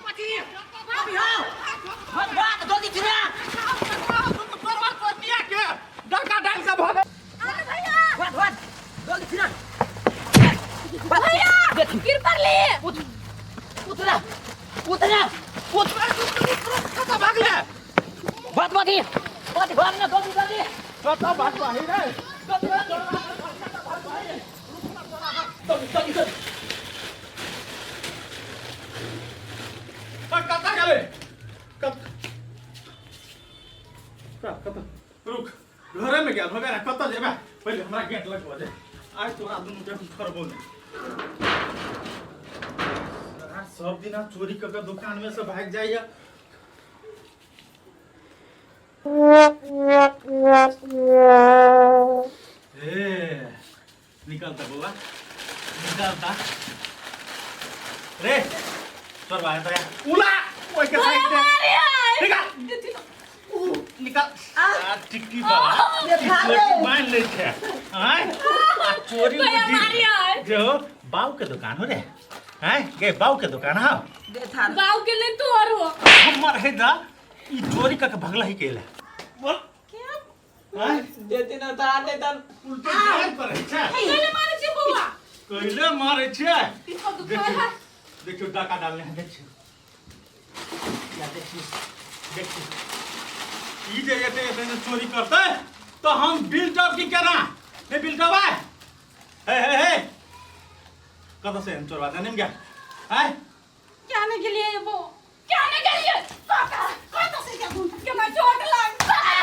पति अभी हो भगवान जल्दी चिरा परवान को दिया के डंका डाल के भागे अरे भैया भगवान जल्दी चिरा भैया गिर पड़ली उतरा उतरा उतरा कता भागले बात बाती बात भागने जल्दी जल्दी कता भाग भाई रे जल्दी कता गले कता रुक घरे में गया भगा कता जेबा पहले हमरा गेट लगवा दे आज तोरा दुनु के करबो ने सब दिन चोरी करके दुकान में से भाग जाइए निकलता बुआ निकलता रे तोर भाई तो उला ओए के साइड निकल निकल आ टिक्की बाबा मान ले छे हां चोरी बुद्धि जो बाऊ के दुकान हो रे हैं के बाऊ के दुकान हा बाऊ के ले तू और हो हमर है दा ई चोरी का भगला ही केला बोल क्या हैं देती न ता दे तन उल्टे जान पर है छे कइले मारे छी बुआ कइले मारे छे इसको दुकान है देखो डाका डालने हैं देखो क्या देखो ई जे ये चोरी करते तो हम बिल टॉप की करना ये बिल टॉप है हे कब से हम चोरवा देने क्या है क्या ने के लिए वो क्या ने के लिए काका काका से क्या बोल के मैं चोट लाग है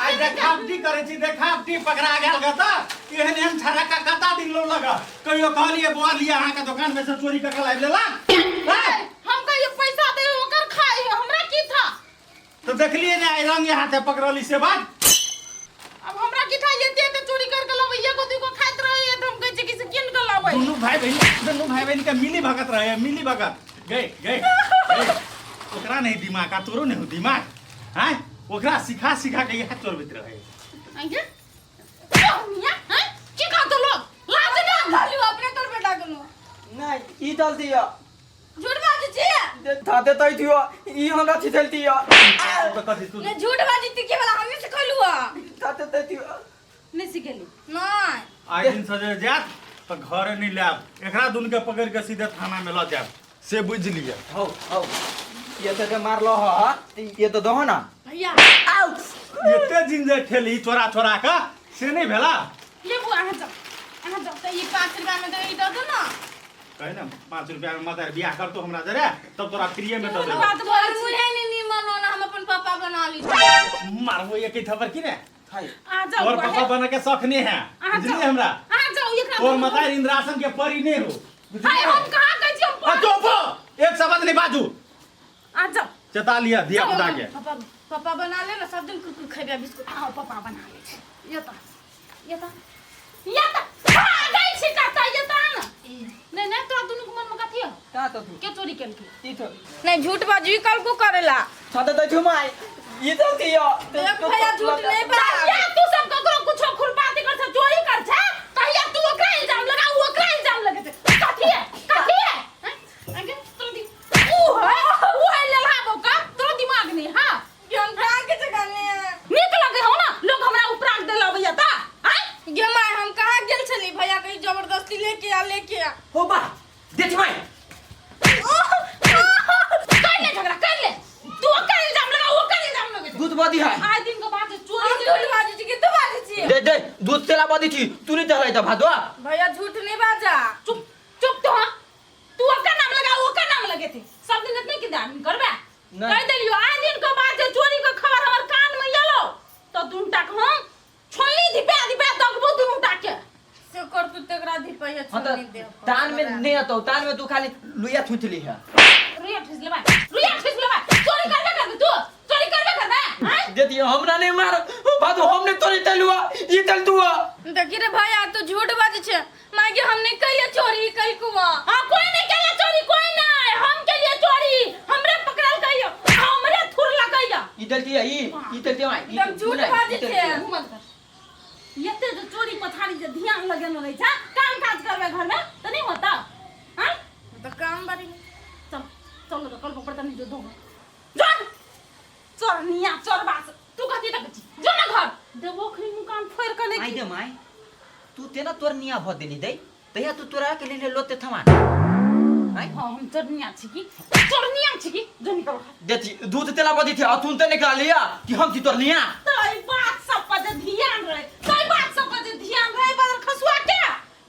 आज देखावटी करे छी देखावटी पकड़ा गेल गता एहन एहन छरा का कता दिन लो लगा कहियो कहलिए बुआ लिया अहाँ के दुकान में से चोरी करके लाइब लेला हम कहियो पैसा दे ओकर खाई हमरा की था तो देखलिए ने रंग हाथ है पकड़ली से बात अब हमरा की था ये ते चोरी करके लावे ये को को खाइत रहे तो हम कह छी कि से किन के लावे दोनों भाई बहन का मिली भगत रहे मिली भगत गए ओकरा नहीं दिमाग का तोरो नहीं दिमाग हैं ओकरा सिखा सिखा के ये चोर बित रहे आंगे मिया हैं की का तो लोग लाज ना डालियो अपने तोर बेटा गनो नहीं ई दल दिया झूठ बाजी छी दे था दे तई दियो ई हमरा छिथल दिया तो कथि तू ने झूठ बाजी ती के वाला हमें सिखलु था दे दियो नहीं सिखली नहीं आज दिन सजे जात तो घर नहीं लाब एकरा दुन के पकड़ के सीधे थाना में ल जाब से बुझ लिए हो ये तो मारलो ह ये तो दहो ना भैया आउट एते जिंदे खेली छोरा छोरा का से नहीं भेला ले बुआ आ जाओ तो ये 5 रुपया में दे दो ना कहे ना 5 रुपया में मदर बियाह कर तो हमरा जरे तब तोरा फ्री में दे दे बात बोल मुझे नहीं निमन होना हम अपन पापा बना ली मारबो ये के खबर की रे हाय आ जाओ और पापा बने के शौक नहीं है बुझली हमरा आ जाओ ये और मतार इंद्रासन के परी नहीं हो हाय हम कहां गए छी हम चुप एक शब्द नहीं बाजू आ जाओ चता लिया दिया खुदा के पापा बना ले ना सब दिन कुरकुर खेबे बिस्कुट आओ पापा बना ले ये तो आ गई छी काता ये तो ना नहीं नहीं तो दुनु मन में कथि का तो के चोरी केल की ई तो नहीं झूठ बाजी कल को करेला था दे छुमाई ई तो दियो भैया झूठ नहीं बा या तू सब ककरो कुछो खुरपाती कर छ चोरी कर छ कहिया तू ओकरा इल्जाम लगा ओकरा इल्जाम लगे कथि है आगे तो दी वो है ललाबो का तो दिमाग नहीं हां ये हम प्राण के जगह में निक लगे हो ना लोग हमरा उपरांत दे लबैया ता हैं ये माय हम कहां गेल छली भैया कहीं जबरदस्ती लेके आ हो बा देख माई कर ले झगड़ा कर ले तू ओकर इल्जाम लगा ओकर इल्जाम लगे दूध बदी है आज दिन के बाद चोरी बाजी छी कि तू बाजी छी दे दूध तेला बदी थी तू नहीं दहलाई त भादवा भैया झूठ नहीं बाजा चुप तो हाँ तू ओकर नाम लगा ओकर नाम लगे थे सब दिन इतने की दान करबे कह देलियो आज दिन के बाद चोरी के खबर हमर कान में येलो तो दुनटा हम छोली दिबे दगबो दुनटा के से कर तू तेकरा दी पे छोली दे तान में नहीं तो तान में तू खाली लुया छुचली है रुया ठिसले बा चोरी करबे तू चोरी करबे हैं देती हमरा नहीं मार भादो हमने तोरी तलुआ ई तल दुआ देखी रे भैया तू झूठ बाजी छे मागे हमने कहिए चोरी कई कुआ हां कोई नहीं कहिए चोरी कोई नहीं हम के लिए चोरी हमरे पकड़ल कहियो हमरे थुर लगाइया ई तलती है ई तलती है एकदम झूठ बाजी छे येते जो चोरी पथारी जे ध्यान लगेनो रही छा काम काज करबे घर में तो नहीं होता हां रही है। चल चल तो कल को बर्तन जो दो जान चोर निया चोर बास तू कथी तक जो ना घर देबो खरी मुकान फोर कर ले आई दे माई तू तेना तोर निया भद देनी दे तया तू तोरा के लिए लोते थमान आई हां हम चोरनिया छी की जो निकल देती दूध तेला बदी थी अतुन ते निकाल लिया कि हम थी तोर निया तई बात सब पर ध्यान रहे बदल खसुआ के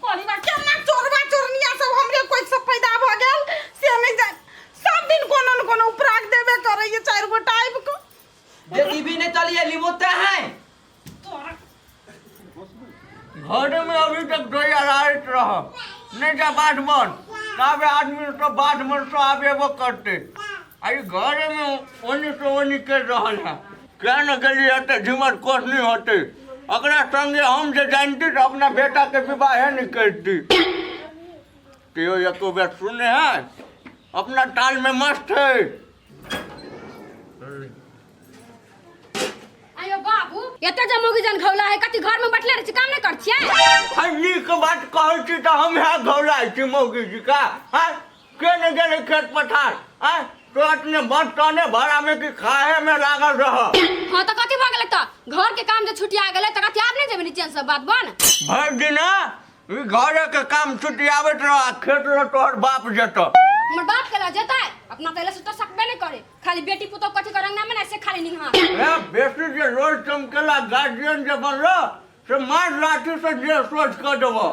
कोनी बात केना चोरनिया सब हमरे कोई सब पैदा भ गेल से हमें जान सब दिन कोनो न कोनो उपराग देबे करे ये चार गो टाइप को देती भी नहीं तलिए लिमोता है तोरा घर में अभी तक दो रात रह नहीं जा बाट मन काबे आदमी तो बाट मन तो आबे वो करते आई घर में ओनी के रहल है क्या न गली हटे झिमर कोस नहीं होते अगला संगे हम जे जानती तो अपना बेटा के विवाह नहीं करती तो ये को बात सुने हैं अपना ताल में मस्त है आयो बाबू एते जमोगी जन घौला है कति घर में बैठले रह छी काम नहीं कर छियै हल्ली के बात कहै छी त हम यहाँ घौलाइ छी मौगी जी का हां के ने गेले खेत पठार हां तो अपने बस तने भाड़ा में कि खाए में लागल रह हां त कति भ गेलै त घर के काम जे छुटिया गेलै त कति आप नहीं जेबे नीचे सब बात बन भर दिन ई घर के काम छुटियावत रह खेत लो तोहर बाप जत हमर बाप केला जेतै अपना तैले से तो सकबे नहीं करे खाली बेटी पुतो कथि करंगना में ऐसे खाली निहा ए बेटी जे रोज चमकेला गार्जियन जे बनलो से मार लाठी से जे सोच कर देबो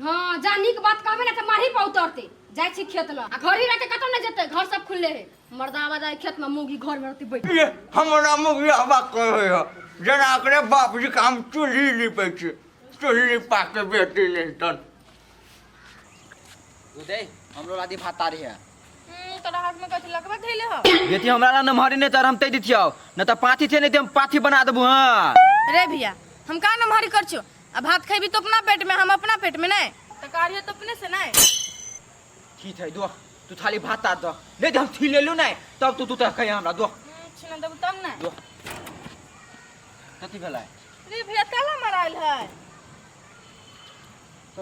हां जा नीक बात कहबे ना त मारही पा उतरते जाय छी खेत ल आ घरी रहते कतौ नहीं जेतै घर सब खुले है मर्दावा जाय खेत में मुगी घर में रहती बैठ ये हमरा मुगी हवा कहे है जना एकरे बाप जी काम चूल्ही लिपै छी चूल्ही पाके बेटी नहीं तन दे हमरो लादी भात तारी है तोरा हाथ में कथि लगबे धैले हो बेटी हमरा न मारी नहीं तर हम तै दिथियो न त पाथी थे नहीं त हम पाथी बना देबो हां रे भैया हम का न मारी कर छो अब भात खैबी तो अपना पेट में हम अपना पेट में नहीं तो कारियो तो अपने से नहीं ठीक है दो तू थाली भात ता दो नहीं त हम थी ले लू नहीं तब तू त कहि हमरा दो छिन देब तब ना दो कथि भेलै रे भैया काला मराइल है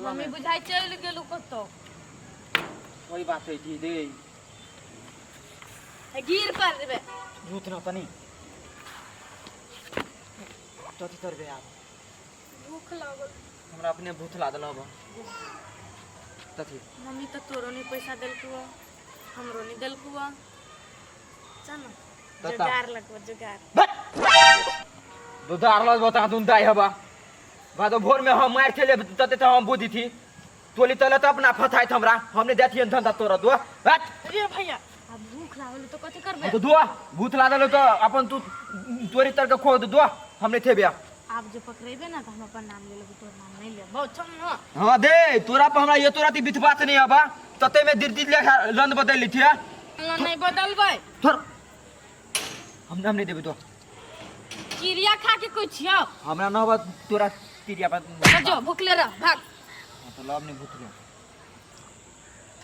मम्मी बुझाई चल गेलु कतो कोई बात है जी दे गिर पर देबे झूठ न तनी तो करबे आप भूख लागल हमरा अपने भूख लागल अब तथी मम्मी तो तोरो नहीं पैसा देलकु हमरो नहीं देलकु चल जुगाड़ लगबो जुगाड़ दुधार लस बता तुम दाई हबा बादो भोर में हम मार खेले तते त हम बुद्धि थी तोली तले त अपना फथाइत हमरा हमने देथियन धंधा तोरा दो हट रे भैया अब भूख लागल तो कथि करबे तो दो भूत लागल तो अपन तू तोरी तर के खो दो हमने थे बिया आप जो पकड़ेबे ना तो हम अपन नाम ले लेबो तोर नाम नहीं ले बहुत छम ना हां दे तोरा पर हमरा ये तोरा ती बिथबात नहीं हबा तते में दिरदी ले रंद बदल ली थी नहीं बदलबै थोर हम नाम नहीं देबे तो चिड़िया खा के कोई छियो हमरा न हबा तोरा तिरिया पर जो भूखले रह भाग तो लब नहीं भूत रे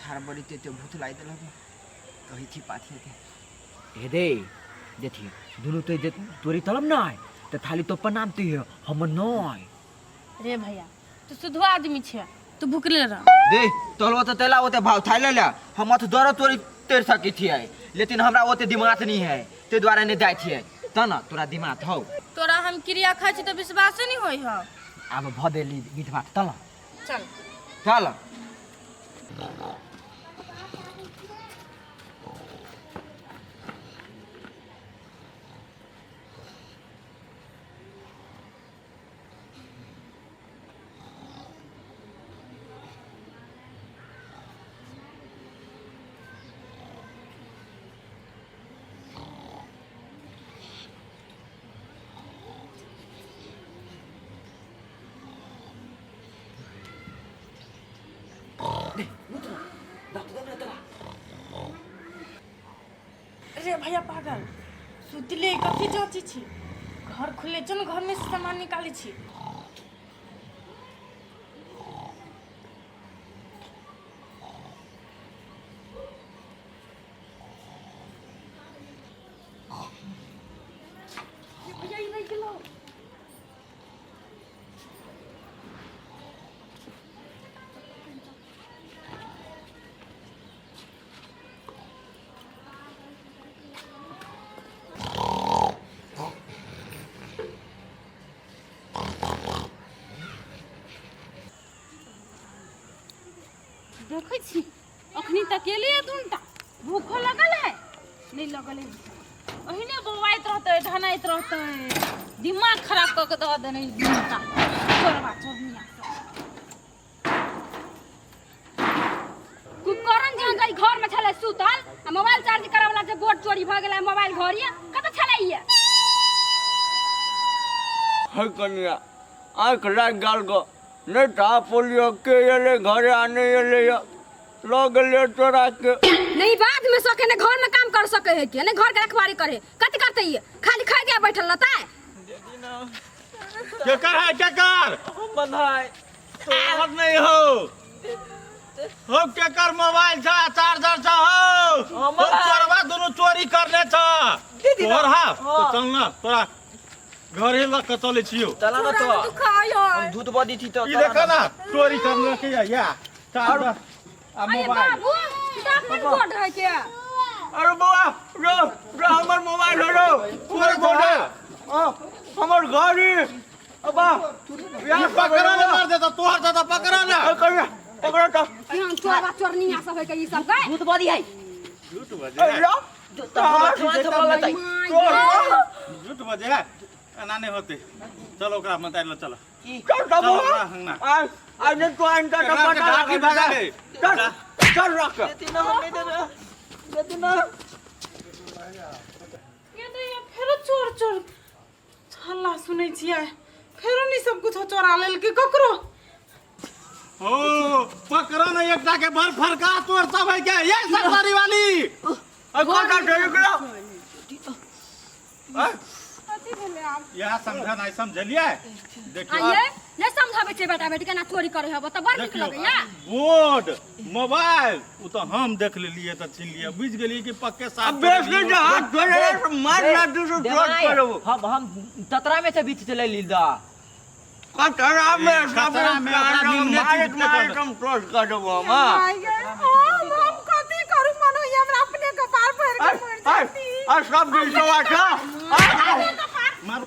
थार बड़ी ते भूत लाई देला कही थी पाथी के हे दे देखी दुनु तो जे तोरी तलब ना है तो थाली तो प्रणाम ती है हम नय रे भैया तू शुद्ध आदमी छे तू भूखले रह दे तोलवा तो तेला ओते भाव थाई ले हम तो दर तोरी तेर सकी थी है लेकिन हमरा ओते दिमाग नहीं है ते द्वारा नहीं जाय थी त ना तोरा दिमाग हौ तोरा हम क्रिया खाइ छी तो विश्वास नहीं होई हो अब भदेली मीठ भात तल चल चल रे भैया पागल सुतले कथी जाची छी घर खुले चल घर में से सामान निकाली छी देखै छी अखनी तक अकेले दुनटा भूख लगल है नहीं लगल है ओहिने बौआइत रहते ढनाइत रहते दिमाग खराब क के दे देने दुनटा चोरबा चोरनिया कुकरन जहां गई घर में छले सुतल आ मोबाइल चार्ज करावला जे बोर्ड चोरी भ गेलै मोबाइल घरिया कत छलैया है कन्या आँख लाग गाल को नहीं था पोलियो के ये घरे आने ये लोग ले चोरा के नहीं बाद में सके ने घर में काम कर सके है कि ने घर के रखवारी करे कत करते है खाली खा के बैठल रहता है क्या कर बधाई और नहीं हो क्या कर मोबाइल था चार्जर था हो चोरवा दोनों चोरी करने था और हाँ तो चलना तोरा घर ही लग के चले छियो चला ना तो हम दूध बदी थी तो ये देखा ना चोरी करने के या चार्जर आ अरे मोबाइल बाबू दापन बोर्ड है क्या अरे बुआ रो हमर मोबाइल रो पूरे बोले हमर गाड़ी अबा ये पकड़ा ना मार देता तोहर ज्यादा पकड़ा ना पकड़ो तो यहाँ चोरवा चोरनिया सब है के ई सब का भूत बदी है झूठ बजे झूठ बजे ना नहीं होते चलो ओकरा मताइ लो चलो चल ओकरा हंगना आज ने तो आइन का ढाकी भागा दे चल रख देती ना ये तो ये फेरो चोर चोर हल्ला सुनै छियै फेरो नहीं सब कुछ चोरा लेल के ककरो ओ पकड़ा ना एकटा के भर फरका तोर सब है क्या ये सरदारी वाली कोटा ढेर गया कथी भेले आब यह समझा नहीं समझलिए देखियो आइए ने समझाबे छै बेटा बेटी केना चोरी करे है त बड़ निक लगैया बोर्ड मोबाइल उ तो हम देख लेलिए तो छीन लिए बुझ गेलिए कि पक्के साथ अब बेच ले जा हाथ धरे मार ना दूसरा ड्रॉप करो हम ततरा में से बीच चले लीदा कतरा में कतरा में ओकरा निम्ने चीज पे कर कम क्लोज कर दो मां हम कथी करू मनो ये हमरा अपने कपार पर के मर जाती आ सब दिल तो अच्छा मार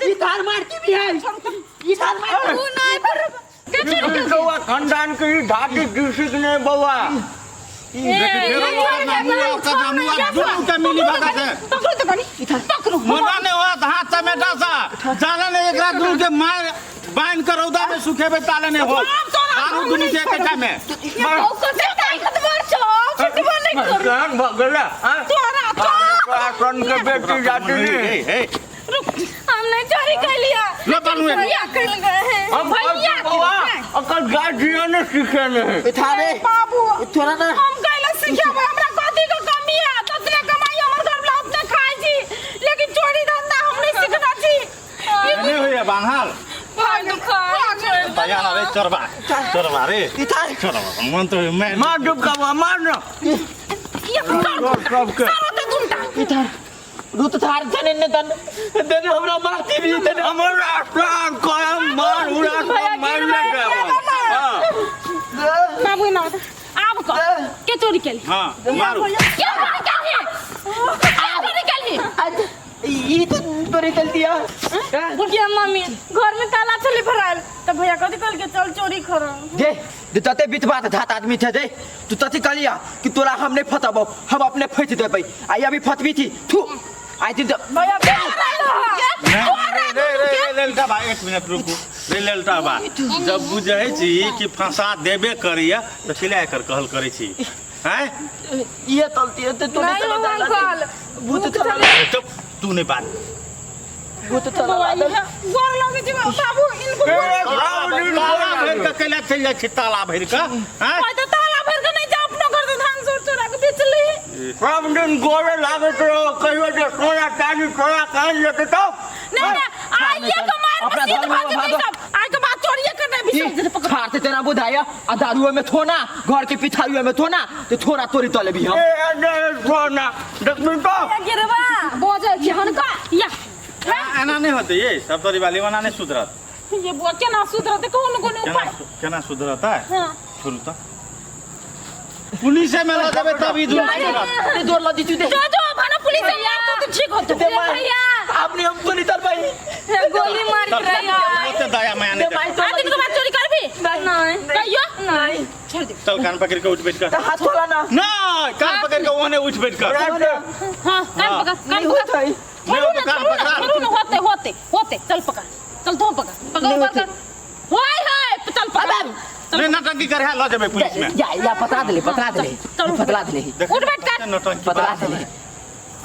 ये थार मार की भी है ये थार मार तू नहीं पर दिल तो खानदान की ढाकी किसी ने बवा मिली भागा से पकड़ो तो बड़ी पकड़ो मोटा ने हो हाथ समेटा सा जाला ने एकरा दुनु के मार बांध कर रौदा में सुखेबे ताले ने हो आरो दुनु के एकटा में कते ताकत मार छो छुटबो नहीं कर कान भगला हां तोरा कौन के बेटी जाती है हम नहीं चोरी कर लिया ले बनू भैया कर गए हैं हम भैया अकल गाड़ियां ने सीखे नहीं थारे बाबू थोड़ा ना हम कहले सीखे हमरा कथी के कमी है ततने कमाई हमर घर वाला अपने खाई छी लेकिन चोरी धंधा हम नहीं सीखना छी नहीं होया बांधाल भाग खा भैया रे चोरबा रे इथार चोरबा मन तो मैं मार डूब का मार ना ये सब के इथार रूत थार जने ने तन देने हमरा मारती भी तने हमरा प्राण को मार उड़ा मार ले गया बाबू ना आप को के चोरी के लिए हां मारो क्या चोरी कर लिए चोरी कर लिए ये तो तोरे चल दिया बुढ़िया मम्मी घर में ताला चली भराल तो भैया कथी कल के चल चोरी करो दे तते बितवा धात आदमी थे दे तू तती कलिया कि तोरा हम नहीं फतबो हम अपने फैत देबै आई अभी फतबी थी थू आई थी भैया लेलटा भाई एक मिनट रुकू रे लेलटा बा जब बुझै छी कि फंसा देबे करिया तो सिलाई कर कहल करै छी हैं ये तलती है तो नहीं अंकल भूत चला चुप तू नहीं बात भूत चला गोर लगे जी बाबू इनको भर का कैला चल जा छी ताला भर का हैं भाई तो ताला भर के नहीं जा अपना घर से धान चोर चोरा के बेच ली सब दिन गोरे लागे तो कहियो जे सोना चांदी चोरा कान लेके तो नहीं आइए कमार अपना मसीद घर में भाग भागो। नहीं सब आज के बाद चोरी करने भी खाते तेरा बुधाया आ दारुए में थोना घर के पिछाड़ियों में थोना तो थोड़ा तोरी तले भी हम ए सोना देख तो गिरवा बोझे जहन का या एना नहीं होते ये सब तोरी वाली वाला नहीं सुधरत ये बुआ क्या ना सुधरते कौन कौन उपाय केना सुधरता है हां छोड़ू तो पुलिस में ला देबे तब ई दूर अरे जोर लदी तू दे जो भाना पुलिस है यार तो ठीक होते भैया आपने हम गोली तल भाई गोली मार के रहा ओते दया माया नहीं भाई आज दिन के बाद चोरी करबी नहीं कहियो नहीं छोड़ दे चल कान पकड़ के उठ बैठ कर हाथ खोला ना नहीं कान पकड़ के ओने उठ बैठ कर हां कान पकड़ नहीं होता है नहीं हो तो कान पकड़ा छोड़ू ना होते चल पकड़ चल तो पकड़ होय चल पकड़ नहीं नटंकी कर है लो जबे पुलिस में या पतला दे पतला दे उठ बैठ कर नटंकी पतला दे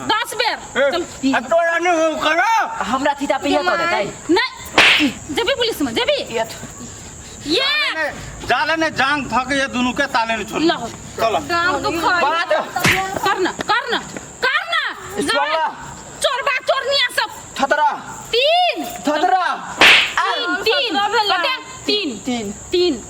10 बेर चल अब तोरा नहीं करो हमरा थीता पे तो देता है नहीं जबी पुलिस में जबी ये जाले ने जांग थक ये दोनों के ताले ने छोड़ ला चलो गांव को खा बात करना सोला चोरबा चोरनिया सब थतरा 3 थतरा 3 3 तीन